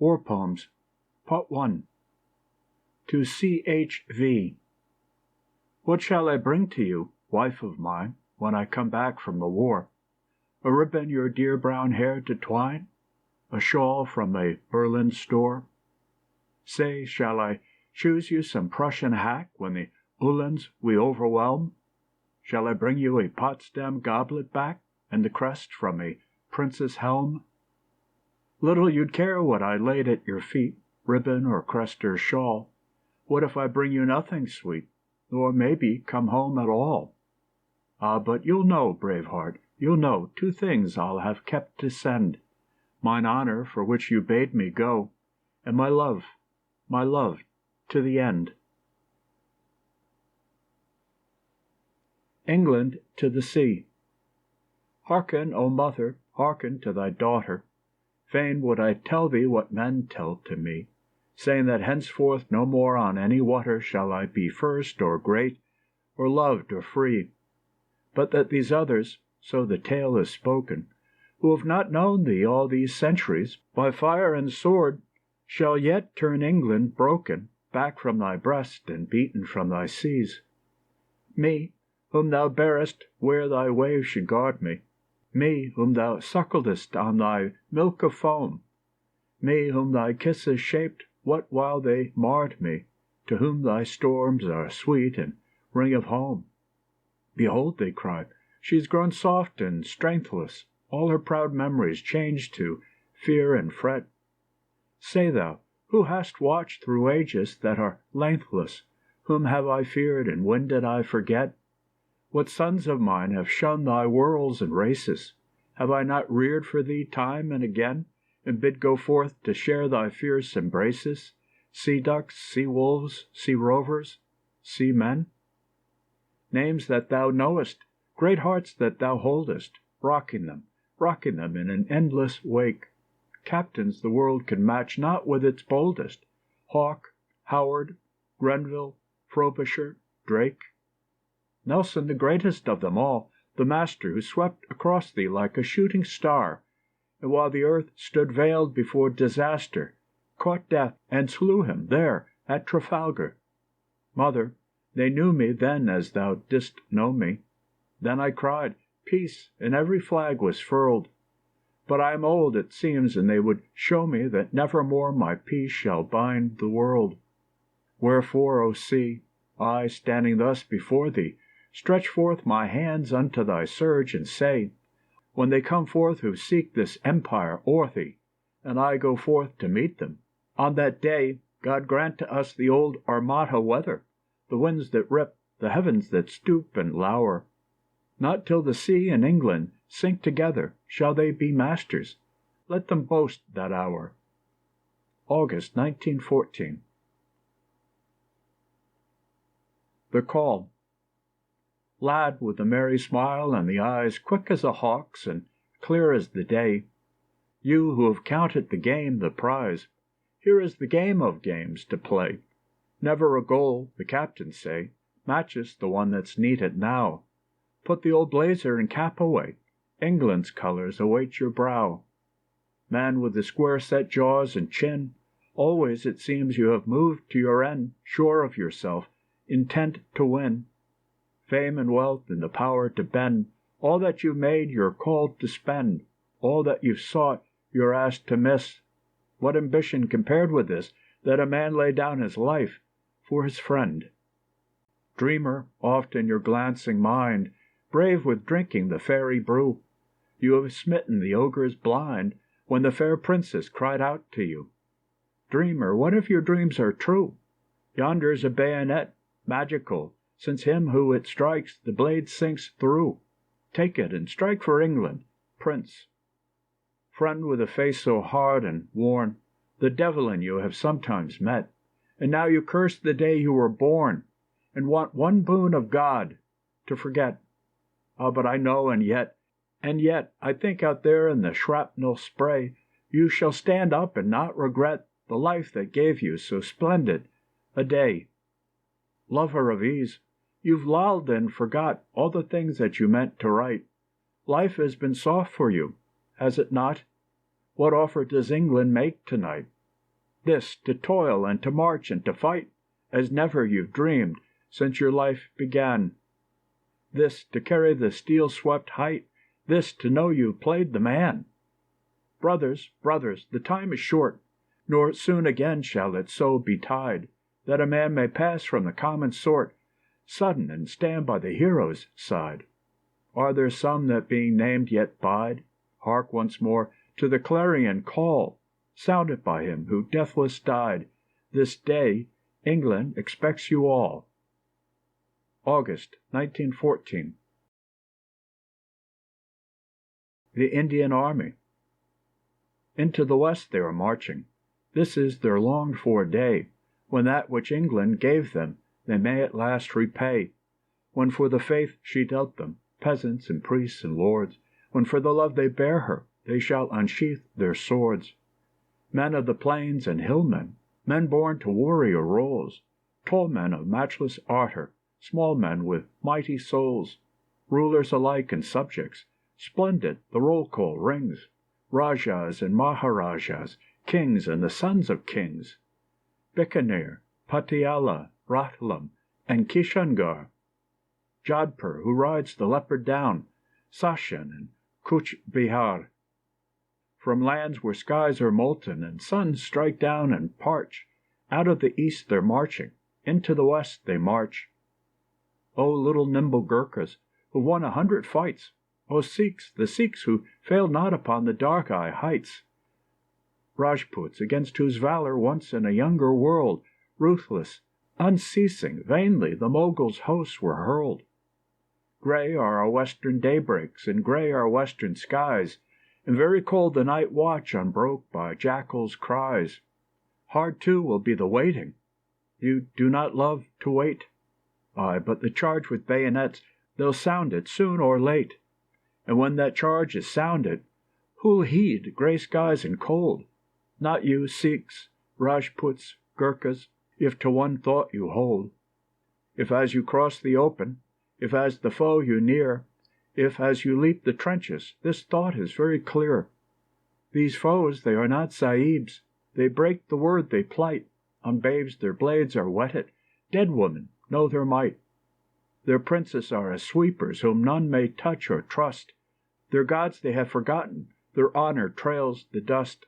War Poems, Part 1. To C.H.V. What shall I bring to you, wife of mine, when I come back from the war? A ribbon your dear brown hair to twine? A shawl from a Berlin store? Say, shall I choose you some Prussian hack when the Uhlans we overwhelm? Shall I bring you a Potsdam goblet back, and the crest from a prince's helm? Little you'd care what I laid at your feet, ribbon or crest or shawl. What if I bring you nothing sweet, nor maybe come home at all? Ah, but you'll know, brave heart, you'll know 2 things I'll have kept to send, mine honor for which you bade me go, and my love, to the end. England to the Sea. Hearken, O mother, hearken to thy daughter. Fain would I tell thee what men tell to me, saying that henceforth no more on any water shall I be first or great, or loved or free, but that these others, so the tale is spoken, who have not known thee all these centuries, by fire and sword, shall yet turn England broken back from thy breast and beaten from thy seas. Me, whom thou barest where thy wave should guard me, whom thou suckledst on thy milk of foam, me, whom thy kisses shaped what while they marred me, to whom thy storms are sweet and ring of home. Behold, they cry, she is grown soft and strengthless, all her proud memories changed to fear and fret. Say thou, who hast watched through ages that are lengthless, whom have I feared, and when did I forget? What sons of mine have shunned thy whirls and races? Have I not reared for thee time and again, and bid go forth to share thy fierce embraces, sea-ducks, sea-wolves, sea-rovers, sea-men? Names that thou knowest, great hearts that thou holdest, rocking them in an endless wake. Captains the world can match not with its boldest, Hawke, Howard, Grenville, Frobisher, Drake. Nelson, the greatest of them all, the master who swept across thee like a shooting star, and while the earth stood veiled before disaster, caught death and slew him there at Trafalgar. Mother, they knew me then as thou didst know me. Then I cried, peace, and every flag was furled. But I am old, it seems, and they would show me that nevermore my peace shall bind the world. Wherefore, O sea, I, standing thus before thee, stretch forth my hands unto thy surge, and say, when they come forth who seek this empire o'er thee, and I go forth to meet them, on that day God grant to us the old Armada weather, the winds that rip, the heavens that stoop and lower. Not till the sea and England sink together shall they be masters. Let them boast that hour. August 1914. The Call. Lad with the merry smile and the eyes quick as a hawk's and clear as the day, you who have counted the game the prize, here is the game of games to play. Never a goal, the captains say, matches the one that's needed now. Put the old blazer and cap away, England's colors await your brow. Man with the square-set jaws and chin, always it seems you have moved to your end, sure of yourself, intent to win. Fame and wealth and the power to bend, all that you've made you're called to spend, all that you've sought you're asked to miss. What ambition compared with this, that a man lay down his life for his friend? Dreamer, oft in your glancing mind, brave with drinking the fairy brew, you have smitten the ogre's blind when the fair princess cried out to you. Dreamer, what if your dreams are true? Yonder's a bayonet, magical, since him who it strikes the blade sinks through. Take it and strike for England, Prince. Friend with a face so hard and worn, the devil in you have sometimes met, and now you curse the day you were born, and want one boon of God, to forget. Ah, but I know, and yet, I think out there in the shrapnel spray, you shall stand up and not regret the life that gave you so splendid a day. Lover of ease, you've lulled and forgot all the things that you meant to write. Life has been soft for you, has it not? What offer does England make tonight? This to toil and to march and to fight, as never you've dreamed since your life began. This to carry the steel-swept height, this to know you played the man. Brothers, brothers, the time is short, nor soon again shall it so betide, that a man may pass from the common sort, sudden, and stand by the hero's side. Are there some that being named yet bide? Hark once more to the clarion call, sounded by him who deathless died. This day England expects you all. August 1914. The Indian Army. Into the west they are marching. This is their longed-for day, when that which England gave them they may at last repay, when for the faith she dealt them, peasants and priests and lords, when for the love they bear her, they shall unsheath their swords. Men of the plains and hillmen, men born to warrior roles, tall men of matchless ardor, small men with mighty souls, rulers alike and subjects, splendid the roll-call rings, Rajas and Maharajas, kings and the sons of kings, Bikaner, Patiala, Ratlam, and Kishangar, Jodhpur, who rides the leopard down, Sachin and Kuch Bihar. From lands where skies are molten and suns strike down and parch, out of the east they're marching, into the west they march. O little nimble Gurkhas, who've won 100 fights, O Sikhs, the Sikhs who failed not upon the Dargai heights, Rajputs, against whose valor once in a younger world, ruthless, unceasing, vainly the Moguls' hosts were hurled. Grey are our western daybreaks, and grey our western skies, and very cold the night watch unbroke by jackals' cries. Hard, too, will be the waiting. You do not love to wait? Ay, but the charge with bayonets, they'll sound it soon or late. And when that charge is sounded, who'll heed grey skies and cold? Not you, Sikhs, Rajputs, Gurkhas, if to one thought you hold. If as you cross the open, if as the foe you near, if as you leap the trenches, this thought is very clear. These foes, they are not sahibs, they break the word they plight, on babes their blades are whetted, dead women know their might. Their princes are as sweepers whom none may touch or trust, their gods they have forgotten, their honor trails the dust.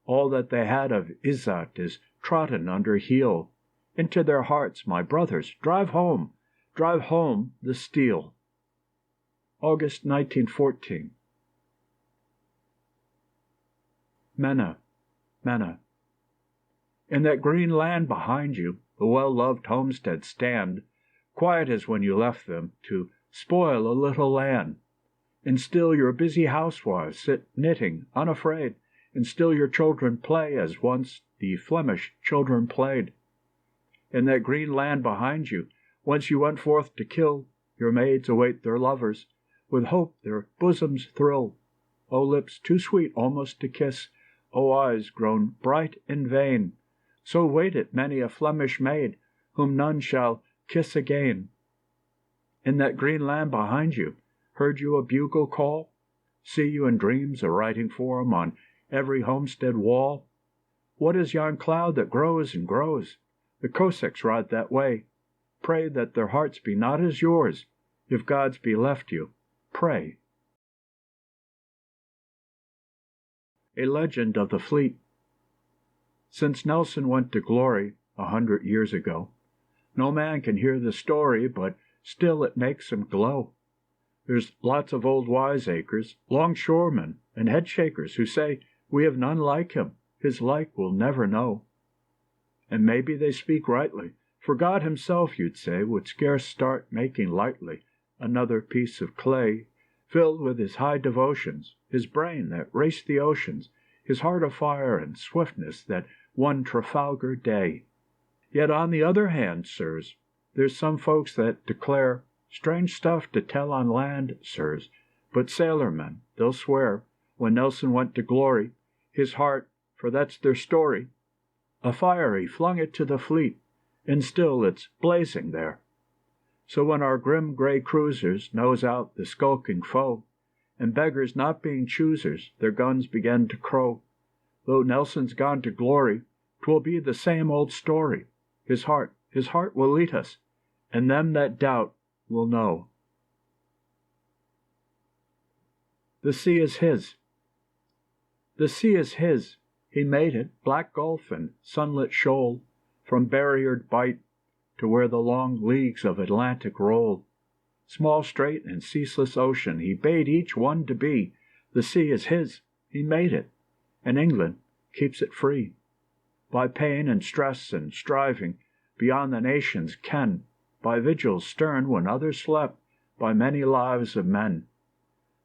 All that they had of Izzat is trodden under heel. Into their hearts, my brothers, drive home the steel. August 1914. Mena, Mena. In that green land behind you, the well-loved homesteads stand, quiet as when you left them, to spoil a little land. And still your busy housewives sit knitting, unafraid, and still your children play as once the Flemish children played. In that green land behind you, whence you went forth to kill, your maids await their lovers, with hope their bosoms thrill. O lips too sweet almost to kiss, O eyes grown bright in vain, so waited many a Flemish maid, whom none shall kiss again. In that green land behind you, heard you a bugle call? See you in dreams a writing form on every homestead wall? What is yon cloud that grows and grows? The Cossacks ride that way. Pray that their hearts be not as yours. If gods be left you, pray. A Legend of the Fleet. Since Nelson went to glory 100 years ago, no man can hear the story, but still it makes him glow. There's lots of old wiseacres, longshoremen, and headshakers who say, we have none like him, his like we'll never know. And maybe they speak rightly, for God himself, you'd say, would scarce start making lightly another piece of clay, filled with his high devotions, his brain that raced the oceans, his heart of fire and swiftness that won Trafalgar Day. Yet on the other hand, sirs, there's some folks that declare strange stuff to tell on land, sirs, but sailormen, they'll swear, when Nelson went to glory, his heart, for that's their story, afire he flung it to the fleet, and still it's blazing there. So when our grim grey cruisers nose out the skulking foe, and beggars not being choosers, their guns begin to crow, Though Nelson's gone to glory, 'twill be the same old story. His heart will lead us, and them that doubt will know. The sea is his. The sea is his. He made it, black gulf and sunlit shoal, from barriered bight to where the long leagues of Atlantic roll. Small strait and ceaseless ocean he bade each one to be. The sea is his. He made it, and England keeps it free. By pain and stress and striving beyond the nation's ken, by vigils stern when others slept, by many lives of men.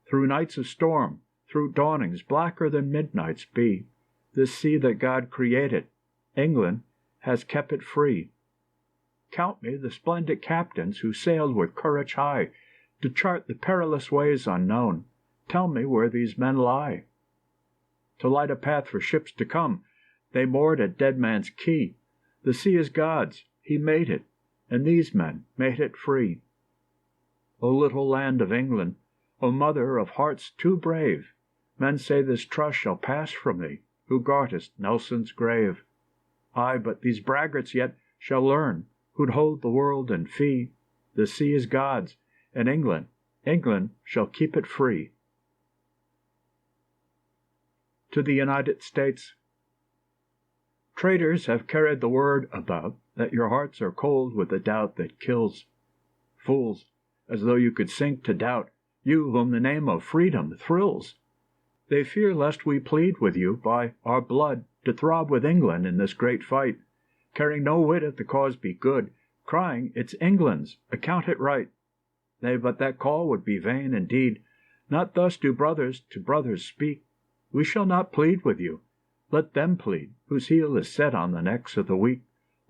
Through nights of storm, through dawnings blacker than midnights be, this sea that God created, England, has kept it free. Count me the splendid captains who sailed with courage high to chart the perilous ways unknown. Tell me where these men lie. To light a path for ships to come, they moored at Dead Man's Quay. The sea is God's. He made it, and these men made it free. O little land of England, O mother of hearts too brave, men say this trust shall pass from thee, who guardest Nelson's grave. Ay, but these braggarts yet shall learn, who'd hold the world in fee, the sea is God's, and England shall keep it free. To the United States. Traitors have carried the word about that your hearts are cold with the doubt that kills. Fools, as though you could sink to doubt, you whom the name of freedom thrills. They fear lest we plead with you by our blood to throb with England in this great fight, caring no whit if the cause be good, crying, it's England's, account it right. Nay, but that call would be vain indeed. Not thus do brothers to brothers speak. We shall not plead with you. Let them plead, whose heel is set on the necks of the weak.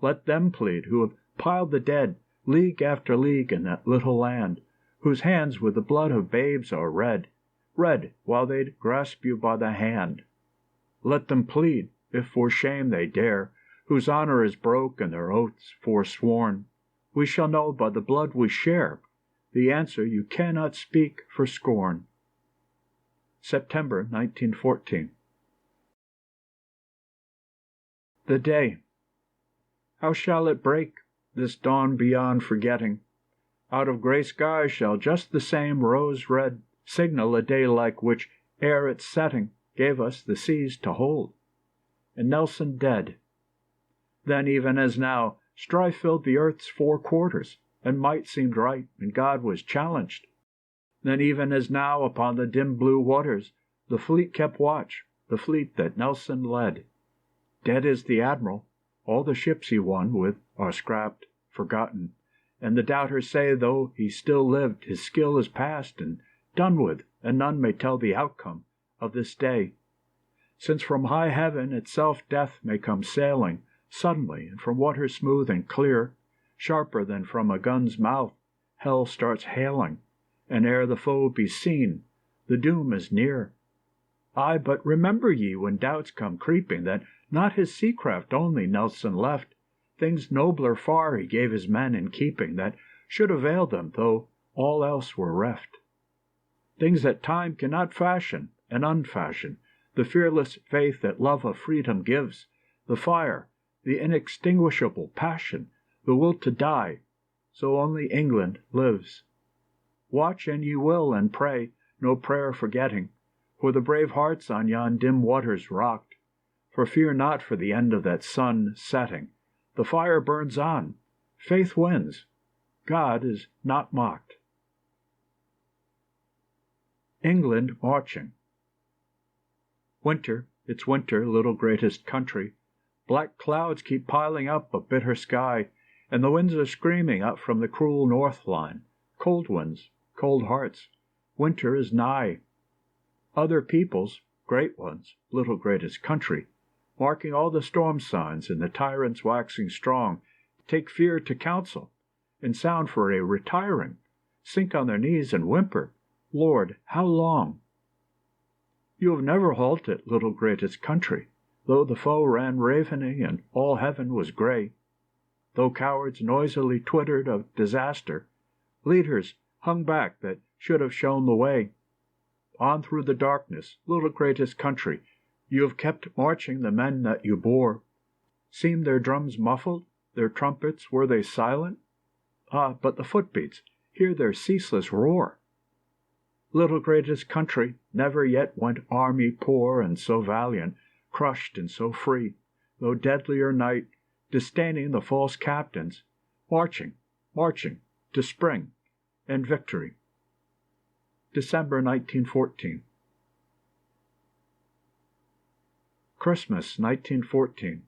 Let them plead, who have piled the dead, league after league in that little land, whose hands with the blood of babes are red, red while they grasp you by the hand. Let them plead, if for shame they dare, whose honor is broke and their oaths forsworn. We shall know by the blood we share, the answer you cannot speak for scorn. September 1914. The day. How shall it break, this dawn beyond forgetting? Out of gray skies shall just the same rose-red signal a day like which, ere its setting, gave us the seas to hold. And Nelson dead. Then, even as now, strife filled the earth's four quarters, and might seemed right, and God was challenged. Then, even as now, upon the dim blue waters, the fleet kept watch, the fleet that Nelson led. Dead is the admiral. All the ships he won with are scrapped, forgotten, and the doubters say, though he still lived, his skill is past and done with, and none may tell the outcome of this day. Since from high heaven itself death may come sailing suddenly, and from waters smooth and clear, sharper than from a gun's mouth, hell starts hailing, and ere the foe be seen, the doom is near. Ay, but remember ye, when doubts come creeping, that not his sea-craft only Nelson left, things nobler far he gave his men in keeping, that should avail them, though all else were reft. Things that time cannot fashion and unfashion, the fearless faith that love of freedom gives, the fire, the inextinguishable passion, the will to die, so only England lives. Watch an ye will, and pray, no prayer forgetting, for the brave hearts on yon dim waters rocked. For fear not for the end of that sun setting. The fire burns on. Faith wins. God is not mocked. England marching. Winter, it's winter, little greatest country. Black clouds keep piling up a bitter sky, and the winds are screaming up from the cruel north line. Cold winds, cold hearts. Winter is nigh. Other peoples, great ones, little greatest country, marking all the storm signs and the tyrants waxing strong, take fear to counsel, and sound for a retiring, sink on their knees and whimper, Lord, how long? You have never halted, little greatest country, though the foe ran ravening and all heaven was gray, though cowards noisily twittered of disaster, leaders hung back that should have shown the way. On through the darkness, little greatest country, You have kept marching the men that you bore. Seemed their drums muffled, their trumpets were they silent? Ah, but the footbeats, hear their ceaseless roar! Little greatest country, never yet went army poor and so valiant, crushed and so free, though deadlier night, disdaining the false captains, marching, marching, to spring and victory. December 1914. Christmas 1914.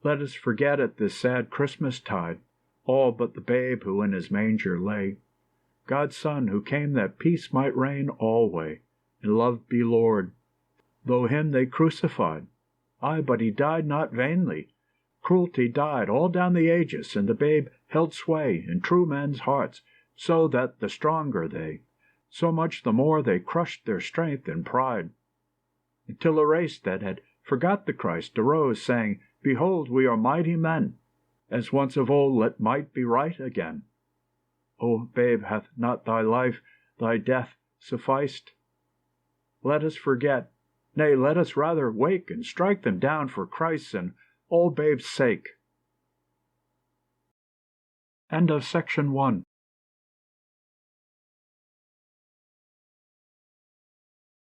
Let us forget at this sad Christmas tide all but the babe who in his manger lay, God's Son who came that peace might reign alway, and love be Lord. Though him they crucified, ay, but he died not vainly. Cruelty died all down the ages, and the babe held sway in true men's hearts, so that the stronger they, so much the more they crushed their strength and pride, until a race that had forgot the Christ arose, saying, Behold, we are mighty men, as once of old let might be right again. O babe, hath not thy life, thy death sufficed? Let us forget, nay, let us rather wake and strike them down for Christ's and old babe's sake. End of section 1.